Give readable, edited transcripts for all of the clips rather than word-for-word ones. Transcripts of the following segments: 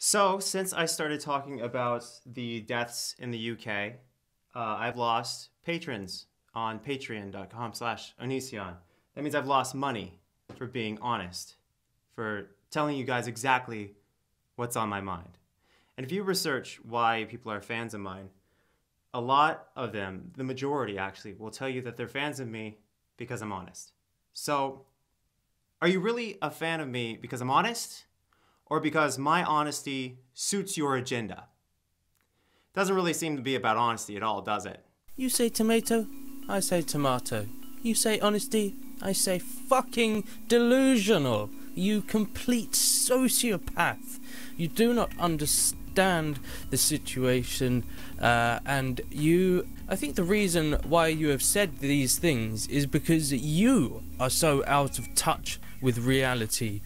So, since I started talking about the deaths in the UK, I've lost patrons on patreon.com/ONISION. That means I've lost money for being honest, for telling you guys exactly what's on my mind. And if you research why people are fans of mine, a lot of them, the majority actually, will tell you that they're fans of me because I'm honest. So, are you really a fan of me because I'm honest? Or because my honesty suits your agenda? Doesn't really seem to be about honesty at all, does it? You say tomato, I say tomato. You say honesty, I say fucking delusional. You complete sociopath. You do not understand the situation, and I think the reason why you have said these things is because you are so out of touch with reality.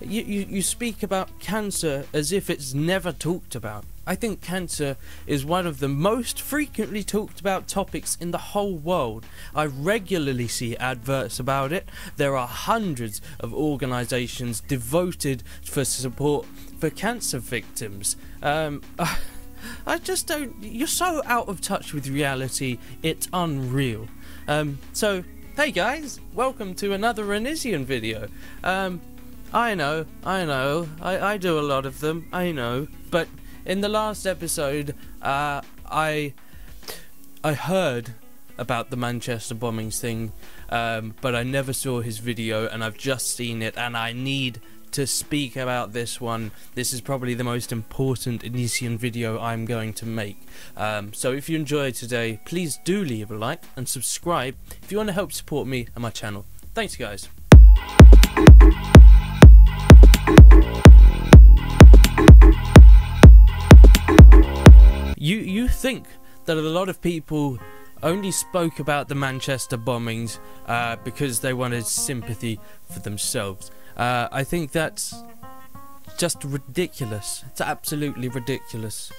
You speak about cancer as if it's never talked about. I think cancer is one of the most frequently talked about topics in the whole world. I regularly see adverts about it. There are hundreds of organisations devoted for support for cancer victims. I just don't... You're so out of touch with reality, it's unreal. So, hey guys, welcome to another ONISION video. I know, I do a lot of them, I know, but in the last episode, I heard about the Manchester bombings thing, but I never saw his video, and I've just seen it, and I need to speak about this one. This is probably the most important ONISION video I'm going to make. So if you enjoyed today, please do leave a like and subscribe if you want to help support me and my channel. Thanks guys. You think that a lot of people only spoke about the Manchester bombings because they wanted sympathy for themselves. I think that's just ridiculous. It's absolutely ridiculous.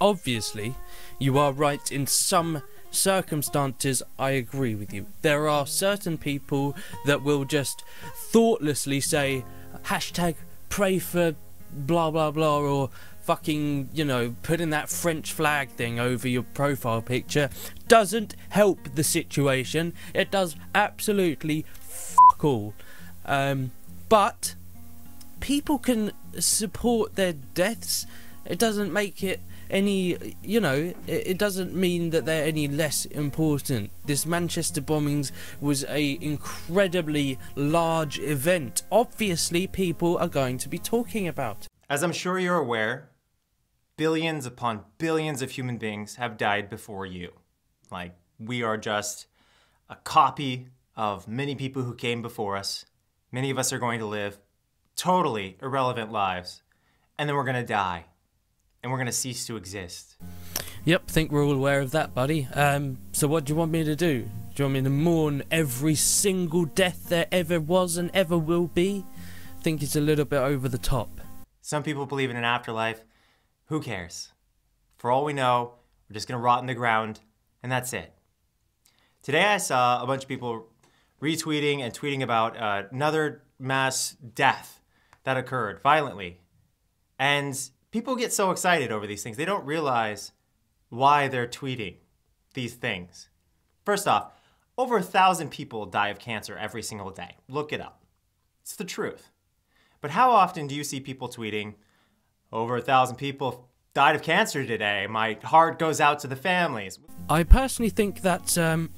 Obviously, you are right in some circumstances. I agree with you. There are certain people that will just thoughtlessly say hashtag pray for blah blah blah, or fucking, you know, putting that French flag thing over your profile picture doesn't help the situation. It does absolutely fuck all. But people can support their deaths. It doesn't make it any, you know, it doesn't mean that they're any less important. This Manchester bombings was a incredibly large event. Obviously, people are going to be talking about it. As I'm sure you're aware, billions upon billions of human beings have died before you. Like, we are just a copy of many people who came before us. Many of us are going to live totally irrelevant lives, and then we're going to die, and we're going to cease to exist. Yep, think we're all aware of that, buddy. So what do you want me to do? Do you want me to mourn every single death there ever was and ever will be? I think it's a little bit over the top. Some people believe in an afterlife. Who cares? For all we know, we're just going to rot in the ground, and that's it. Today I saw a bunch of people retweeting and tweeting about another mass death that occurred violently. And people get so excited over these things. They don't realize why they're tweeting these things. First off, over 1,000 people die of cancer every single day. Look it up. It's the truth. But how often do you see people tweeting, over 1,000 people died of cancer today, my heart goes out to the families? I personally think that's a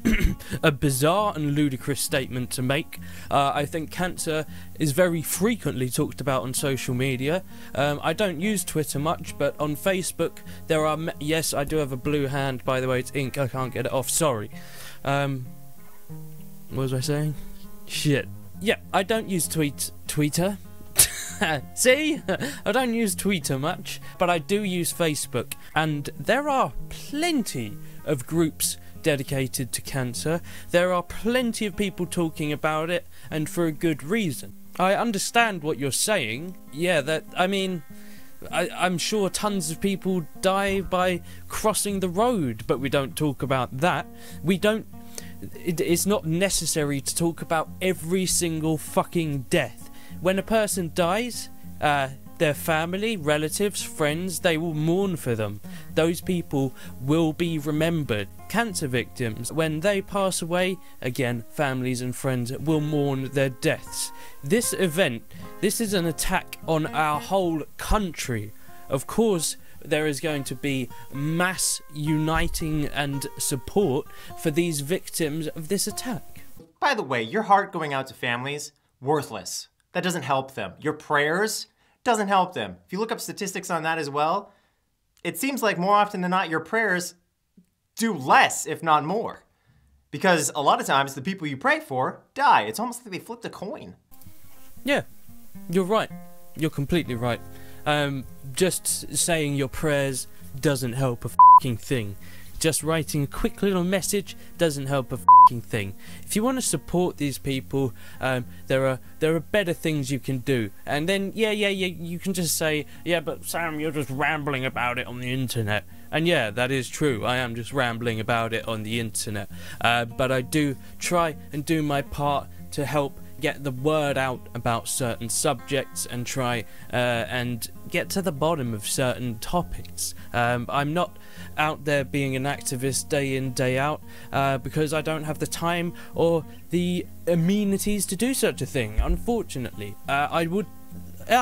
bizarre and ludicrous statement to make. I think cancer is very frequently talked about on social media. I don't use Twitter much, but on Facebook there are... Yes, I do have a blue hand, by the way, it's ink, I can't get it off, sorry. What was I saying? Shit. Yeah, I don't use Twitter. See? I don't use Twitter much, but I do use Facebook, and there are plenty of groups dedicated to cancer. There are plenty of people talking about it, and for a good reason. I understand what you're saying. Yeah, that, I mean, I'm sure tons of people die by crossing the road, but we don't talk about that. We don't... It's not necessary to talk about every single fucking death. When a person dies, their family, relatives, friends, they will mourn for them. Those people will be remembered. Cancer victims, when they pass away, again, families and friends will mourn their deaths. This event, this is an attack on our whole country. Of course, there is going to be mass uniting and support for these victims of this attack. By the way, your heart going out to families, worthless. That doesn't help them. Your prayers doesn't help them. If you look up statistics on that as well, it seems like more often than not your prayers do less, if not more. Because a lot of times the people you pray for die. It's almost like they flipped a coin. Yeah, you're right. You're completely right. Just saying your prayers doesn't help a f***ing thing. Just writing a quick little message doesn't help a f***ing thing. If you want to support these people, there are better things you can do. And then, yeah, you can just say, yeah, but Sam, you're just rambling about it on the internet. And yeah, that is true. I am just rambling about it on the internet. But I do try and do my part to help get the word out about certain subjects and try and get to the bottom of certain topics. I'm not out there being an activist day in, day out, because I don't have the time or the amenities to do such a thing, unfortunately. I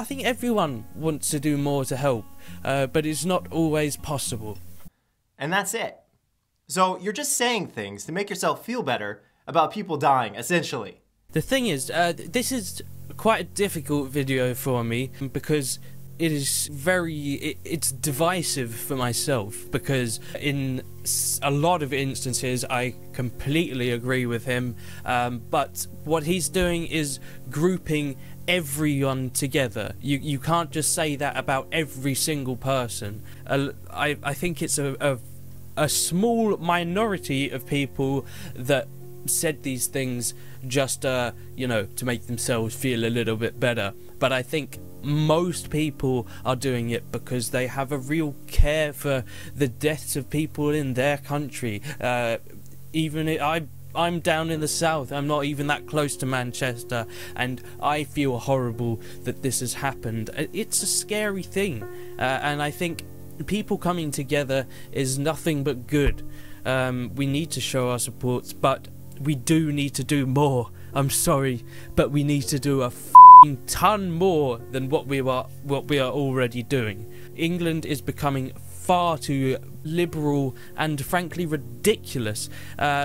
think everyone wants to do more to help, but it's not always possible. And that's it. So you're just saying things to make yourself feel better about people dying, essentially. The thing is, this is quite a difficult video for me because it is it's divisive for myself, because in a lot of instances I completely agree with him, but what he's doing is grouping everyone together. You can't just say that about every single person. I think it's a small minority of people that said these things just you know, to make themselves feel a little bit better, but I think most people are doing it because they have a real care for the deaths of people in their country. I'm down in the south, I'm not even that close to Manchester, and I feel horrible that this has happened. It's a scary thing, and I think people coming together is nothing but good. We need to show our support, but we do need to do more. I'm sorry, but we need to do a f***ing ton more than what we are already doing. England is becoming far too liberal and frankly ridiculous.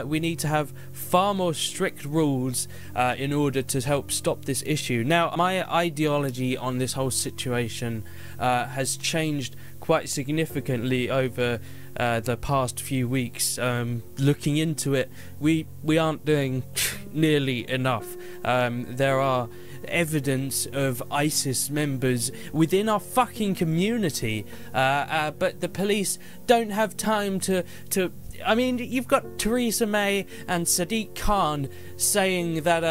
We need to have far more strict rules in order to help stop this issue. Now, my ideology on this whole situation has changed quite significantly over the past few weeks. Looking into it, we aren't doing nearly enough. There are evidence of ISIS members within our fucking community, but the police don't have time to I mean, you've got Theresa May and Sadiq Khan saying that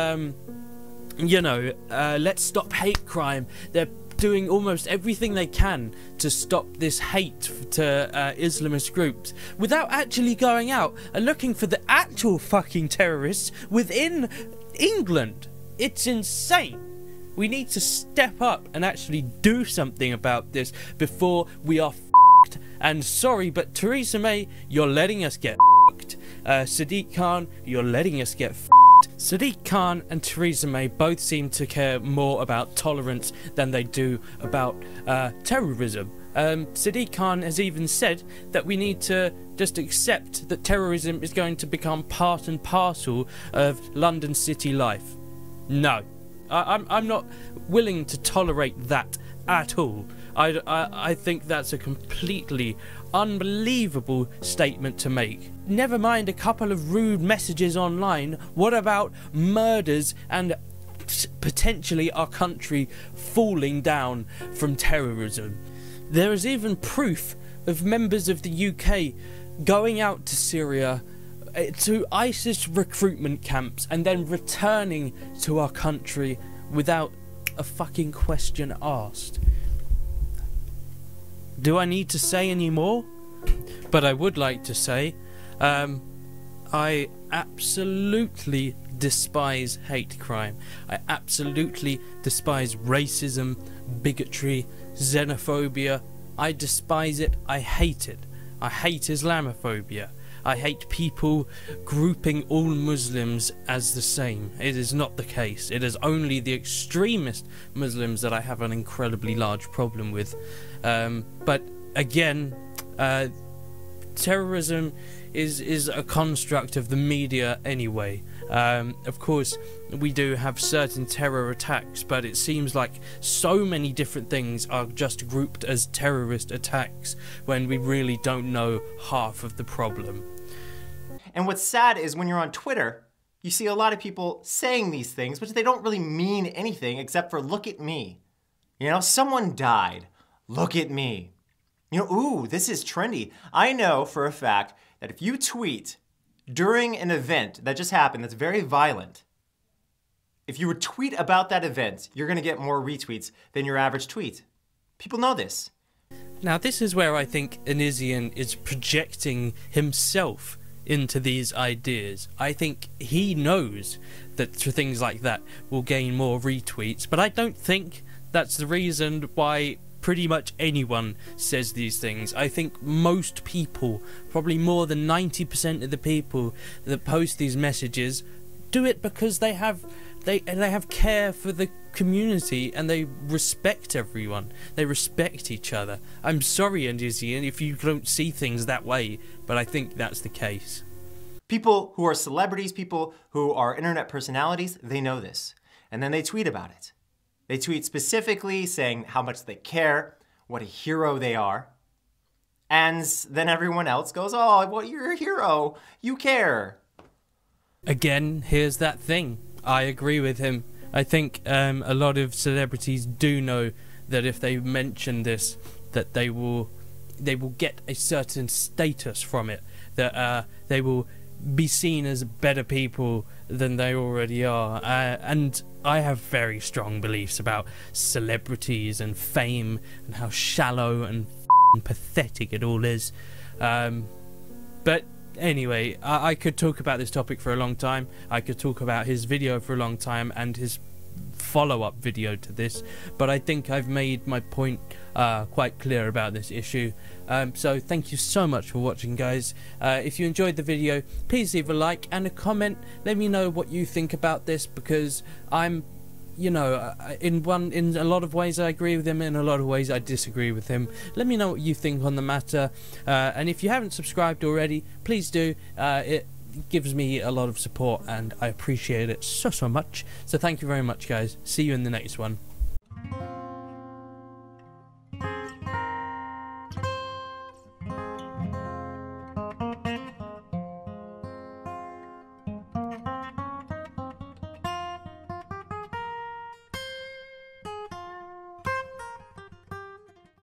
you know, let's stop hate crime. They're doing almost everything they can to stop this hate to Islamist groups without actually going out and looking for the actual fucking terrorists within England. It's insane. We need to step up and actually do something about this before we are f***ed. And sorry, but Theresa May, you're letting us get f***ed. Sadiq Khan, you're letting us get f***ed. Sadiq Khan and Theresa May both seem to care more about tolerance than they do about terrorism. Sadiq Khan has even said that we need to just accept that terrorism is going to become part and parcel of London city life. No, I'm not willing to tolerate that at all. I think that's a completely unbelievable statement to make. Never mind a couple of rude messages online, what about murders and potentially our country falling down from terrorism? There is even proof of members of the UK going out to Syria, to ISIS recruitment camps, and then returning to our country without a fucking question asked. Do I need to say any more? But I would like to say, I absolutely despise hate crime. I absolutely despise racism, bigotry, xenophobia. I despise it. I hate it. I hate Islamophobia. I hate people grouping all Muslims as the same. It is not the case. It is only the extremist Muslims that I have an incredibly large problem with. But again, terrorism is a construct of the media anyway. Of course, we do have certain terror attacks, but it seems like so many different things are just grouped as terrorist attacks when we really don't know half of the problem. And what's sad is when you're on Twitter, you see a lot of people saying these things, but they don't really mean anything except for look at me. You know, someone died. Look at me. You know, ooh, this is trendy. I know for a fact that if you tweet during an event that just happened that's very violent, if you would tweet about that event, you're going to get more retweets than your average tweet. People know this. Now, this is where I think ONISION is projecting himself into these ideas. I think he knows that things like that will gain more retweets, but I don't think that's the reason why pretty much anyone says these things. I think most people, probably more than 90% of the people that post these messages, do it because they have care for the community and they respect everyone. They respect each other. I'm sorry, ONISION, if you don't see things that way, but I think that's the case. People who are celebrities, people who are internet personalities, they know this. And then they tweet about it. They tweet specifically saying how much they care, what a hero they are. And then everyone else goes, oh, well, you're a hero. You care. Again, here's that thing. I agree with him. I think a lot of celebrities do know that if they mention this, that they will get a certain status from it, that they will be seen as better people than they already are. And I have very strong beliefs about celebrities and fame and how shallow and pathetic it all is. But anyway, I could talk about this topic for a long time. I could talk about his video for a long time and his follow-up video to this, but I think I've made my point quite clear about this issue. So thank you so much for watching, guys. If you enjoyed the video, please leave a like and a comment. Let me know what you think about this, because I'm, you know, in a lot of ways I agree with him, in a lot of ways I disagree with him. Let me know what you think on the matter, and if you haven't subscribed already, please do. It gives me a lot of support and I appreciate it so much. So thank you very much, guys. See you in the next one.